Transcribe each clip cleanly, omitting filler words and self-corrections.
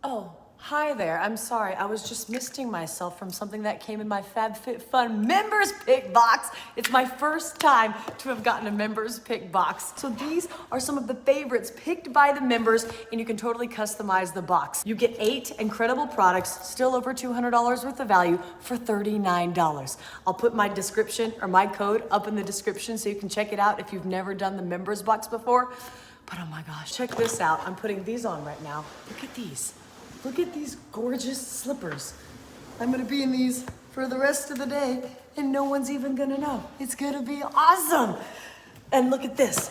Oh, hi there. I'm sorry. I was just misting myself from something that came in my FabFitFun members pick box. It's my first time to have gotten a members pick box. So these are some of the favorites picked by the members, and you can totally customize the box. You get 8 incredible products, still over $200 worth of value for $39. I'll put my description or my code up in the description so you can check it out if you've never done the members box before. But oh my gosh, check this out. I'm putting these on right now. Look at these. Look at these gorgeous slippers. I'm gonna be in these for the rest of the day and no one's even gonna know. It's gonna be awesome. And look at this.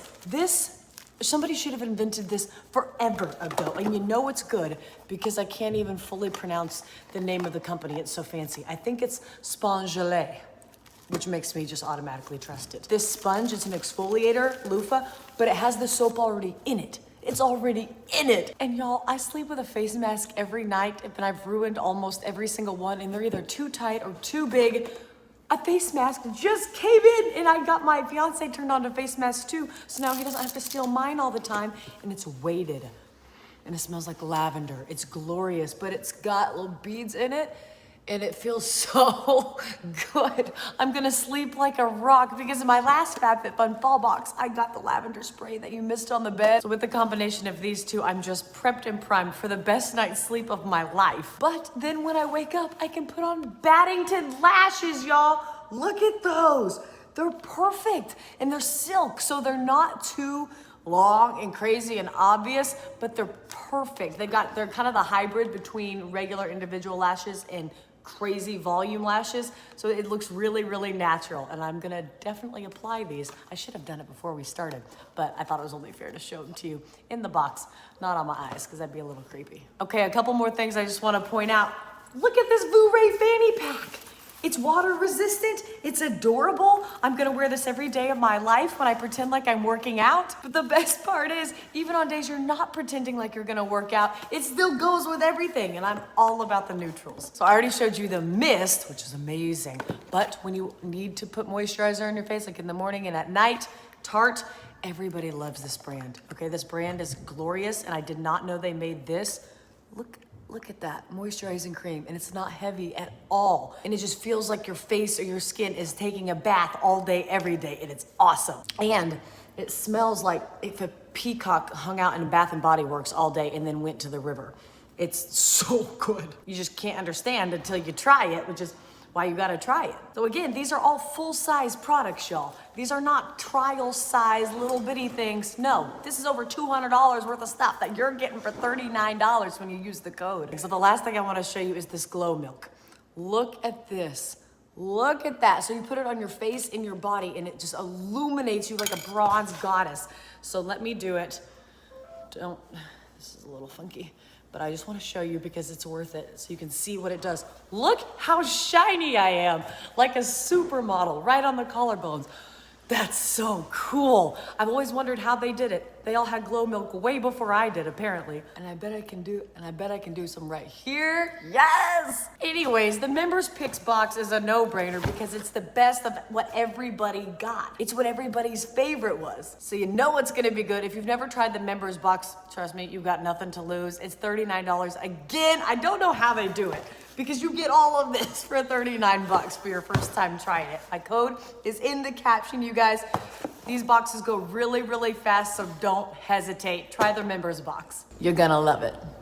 Somebody should have invented this forever ago. And you know it's good because I can't even fully pronounce the name of the company. It's so fancy. I think it's Spongelet, which makes me just automatically trust it. This sponge is an exfoliator, loofah, but it has the soap already in it. It's already in it. And y'all, I sleep with a face mask every night, and I've ruined almost every single one, and they're either too tight or too big. A face mask just came in, and I got my fiance turned on to face masks too, so now he doesn't have to steal mine all the time, and it's weighted. And it smells like lavender. It's glorious, but it's got little beads in it, and it feels so good. I'm gonna sleep like a rock because in my last FabFitFun fall box, I got the lavender spray that you missed on the bed. So with the combination of these two, I'm just prepped and primed for the best night's sleep of my life. But then when I wake up, I can put on Battington lashes, y'all. Look at those. They're perfect, and they're silk, so they're not too long and crazy and obvious, but they're perfect. They're kind of the hybrid between regular individual lashes and crazy volume lashes, so it looks really, really natural, and I'm gonna definitely apply these. I should have done it before we started, but I thought it was only fair to show them to you in the box, not on my eyes, because that'd be a little creepy. Okay, a couple more things I just want to point out. Look at this Vourey fanny pack. It's water resistant, it's adorable. I'm gonna wear this every day of my life when I pretend like I'm working out. But the best part is, even on days you're not pretending like you're gonna work out, it still goes with everything, and I'm all about the neutrals. So I already showed you the mist, which is amazing. But when you need to put moisturizer on your face, like in the morning and at night, Tarte, everybody loves this brand. Okay, this brand is glorious, and I did not know they made this. Look at that, moisturizing cream, and it's not heavy at all. And it just feels like your face or your skin is taking a bath all day, every day, and it's awesome. And it smells like if a peacock hung out in Bath and Body Works all day and then went to the river. It's so good. You just can't understand until you try it, which is why you gotta try it. So again, these are all full-size products, y'all. These are not trial size little bitty things. No, this is over $200 worth of stuff that you're getting for $39 when you use the code. So the last thing I wanna show you is this glow milk. Look at this. Look at that. So you put it on your face and your body and it just illuminates you like a bronze goddess. So let me do it. This is a little funky, but I just want to show you because it's worth it so you can see what it does. Look how shiny I am, like a supermodel right on the collarbones. That's so cool. I've always wondered how they did it. They all had glow milk way before I did, apparently. And I bet I can do some right here. Yes! Anyways, the members picks box is a no-brainer because it's the best of what everybody got. It's what everybody's favorite was. So you know it's gonna be good. If you've never tried the members box, trust me, you've got nothing to lose. It's $39. Again, I don't know how they do it, because you get all of this for $39 for your first time trying it. My code is in the caption, you guys. These boxes go really, really fast, so don't hesitate. Try the members box. You're gonna love it.